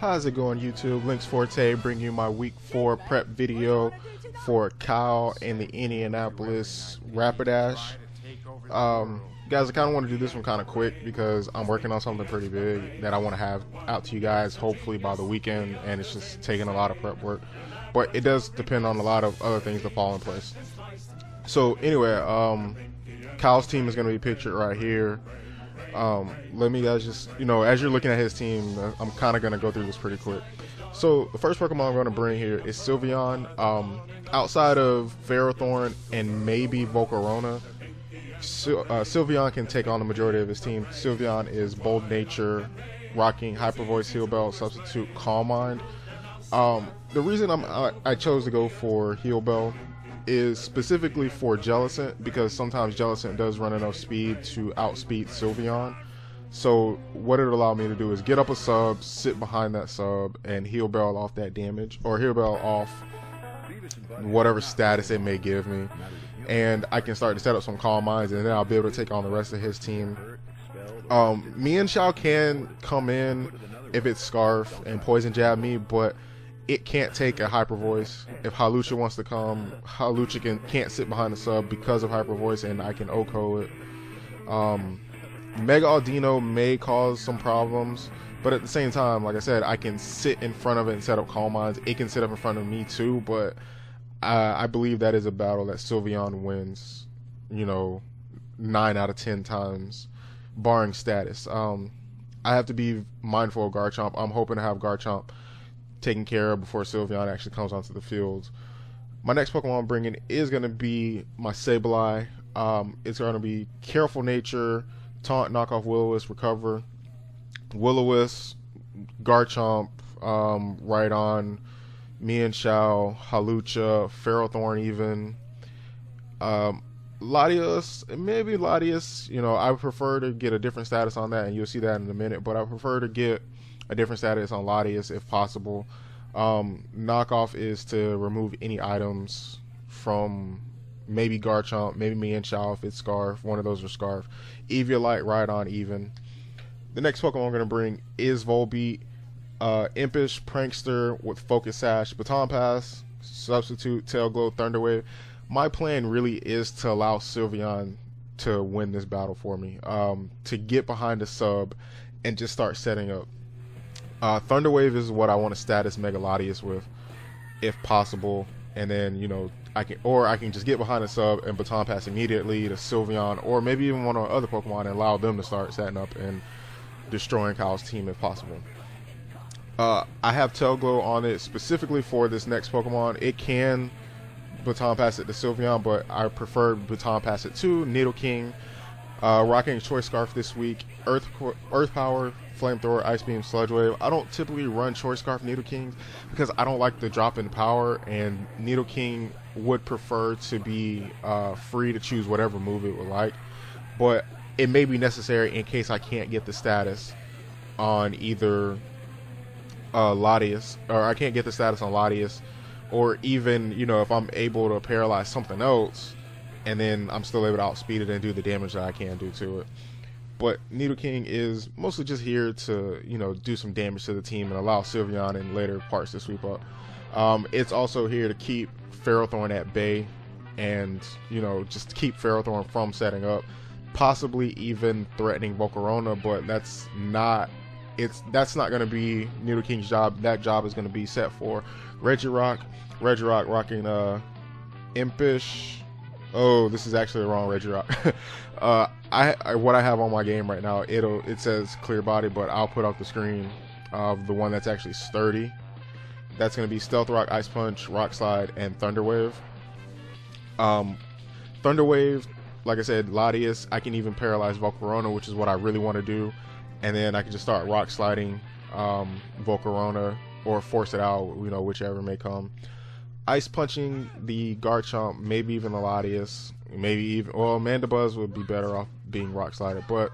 How's it going, YouTube? Links Forte bringing you my week 4 prep video for Kyle and the Indianapolis Rapidash. Guys, I kind of want to do this one kind of quick because I'm working on something pretty big that I want to have out to you guys hopefully by the weekend, and it's just taking a lot of prep work. But it does depend on a lot of other things to fall in place. So anyway, Kyle's team is going to be pictured right here. Let me guys just, as you're looking at his team, I'm kind of going to go through this pretty quick. So the first Pokemon I'm going to bring here is Sylveon. Outside of Ferrothorn and maybe Volcarona, Sylveon can take on the majority of his team. Sylveon is Bold Nature, rocking Hyper Voice, Heal Bell, Substitute, Calm Mind. The reason I chose to go for Heal Bell is specifically for Jellicent, because sometimes Jellicent does run enough speed to outspeed Sylveon. So what it'll allow me to do is get up a sub, sit behind that sub, and Heal Bell off that damage, or Heal Bell off whatever status it may give me. And I can start to set up some Calm Minds, and then I'll be able to take on the rest of his team. Me and Xiao can come in if it's Scarf and Poison Jab me, but it can't take a Hyper Voice. If Hawlucha wants to come, Hawlucha can't sit behind the sub because of Hyper Voice, and I can OHKO it. Mega Audino may cause some problems, but at the same time, like I said, I can sit in front of it and set up Calm Minds. It can sit up in front of me too, but I believe that is a battle that Sylveon wins, 9 out of 10 times, barring status. I have to be mindful of Garchomp. I'm hoping to have Garchomp taken care of before Sylveon actually comes onto the field. My next Pokemon I'm bringing is going to be my Sableye. It's going to be Careful Nature, Taunt, Knock off Will-O-Wisp, Recover, Will-O-Wisp, Garchomp, right on, me and Xiao, Hawlucha, Ferrothorn even, Latios, maybe Latios. I prefer to get a different status on that, and you'll see that in a minute, but I prefer to get a different status on Latios if possible. Knockoff is to remove any items from maybe Garchomp, maybe me and Xiao if it's Scarf. One of those are Scarf. Eviolite, Rhydon even. The next Pokemon I'm going to bring is Volbeat. Impish, Prankster with Focus Sash, Baton Pass, Substitute, Tail Glow, Thunder Wave. My plan really is to allow Sylveon to win this battle for me. To get behind the sub and just start setting up. Thunder Wave is what I want to status Mega Latios with, if possible, and then I can just get behind the sub and Baton Pass immediately to Sylveon, or maybe even one of our other Pokemon, and allow them to start setting up and destroying Kyle's team if possible. I have Tail Glow on it specifically for this next Pokemon. It can Baton Pass it to Sylveon, but I prefer Baton Pass it to Nidoking. Rocking Choice Scarf this week. Earth Power, Flamethrower, Ice Beam, Sludge Wave. I don't typically run Choice Scarf Nidoking because I don't like the drop in power, and Nidoking would prefer to be free to choose whatever move it would like. But it may be necessary in case I can't get the status on either Latios, or I can't get the status on Latios, or even if I'm able to paralyze something else and then I'm still able to outspeed it and do the damage that I can do to it. But Nidoking is mostly just here to do some damage to the team and allow Sylveon in later parts to sweep up. It's also here to keep Ferrothorn at bay, and just keep Ferrothorn from setting up, possibly even threatening Volcarona, but that's not going to be Nidoking's job. That job is going to be set for Regirock. Regirock rocking Impish. Oh, this is actually the wrong Regirock. What I have on my game right now, it says Clear Body, but I'll put up the screen of the one that's actually sturdy. That's going to be Stealth Rock, Ice Punch, Rock Slide, and Thunder Wave. Thunder Wave, like I said, Latios. I can even paralyze Volcarona, which is what I really want to do. And then I can just start rock sliding Volcarona, or force it out, whichever may come. Ice punching the Garchomp, maybe even the Latios, maybe even, Mandibuzz would be better off being rock slided, but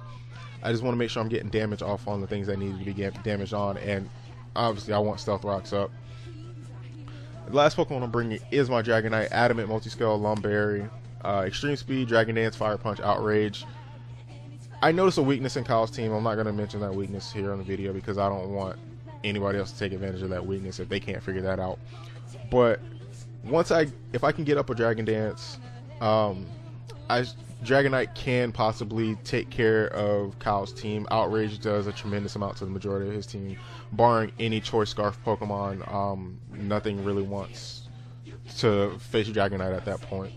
I just want to make sure I'm getting damage off on the things that need to be damaged on, and obviously I want Stealth Rocks up. The last Pokemon I'm bringing is my Dragonite, Adamant, Multiscale, Lumberry, Extreme Speed, Dragon Dance, Fire Punch, Outrage. I noticed a weakness in Kyle's team. I'm not going to mention that weakness here on the video because I don't want anybody else to take advantage of that weakness if they can't figure that out. But if I can get up a Dragon Dance, Dragonite can possibly take care of Kyle's team. Outrage does a tremendous amount to the majority of his team. Barring any Choice Scarf Pokemon, nothing really wants to face Dragonite at that point.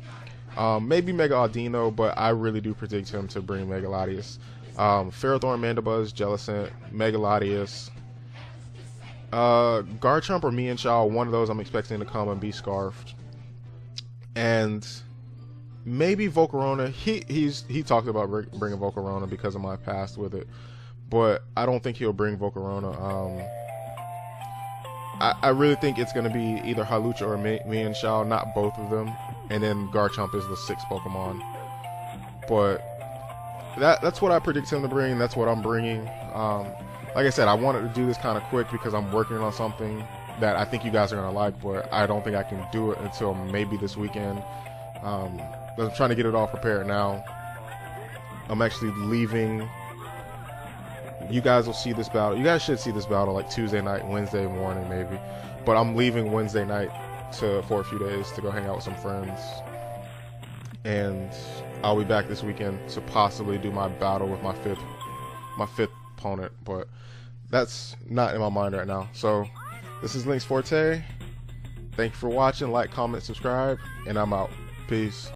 Maybe Mega Audino, but I really do predict him to bring Mega Latias. Ferrothorn, Mandibuzz, Jellicent, Mega Latias. Garchomp or Mienshao, one of those I'm expecting to come and be Scarfed. And maybe Volcarona. He talked about bringing Volcarona because of my past with it, but I don't think he'll bring Volcarona. I really think it's going to be either Hawlucha or Mienshao, not both of them, and then Garchomp is the 6th Pokemon. But that's what I predict him to bring. That's what I'm bringing. Like I said, I wanted to do this kind of quick because I'm working on something that I think you guys are going to like, but I don't think I can do it until maybe this weekend. I'm trying to get it all prepared now. I'm actually leaving. You guys will see this battle. You guys should see this battle like Tuesday night, Wednesday morning maybe. But I'm leaving Wednesday night for a few days to go hang out with some friends. And I'll be back this weekend to possibly do my battle with my fifth opponent. But that's not in my mind right now. So this is Link's Forte. Thank you for watching. Like, comment, subscribe, and I'm out. Peace.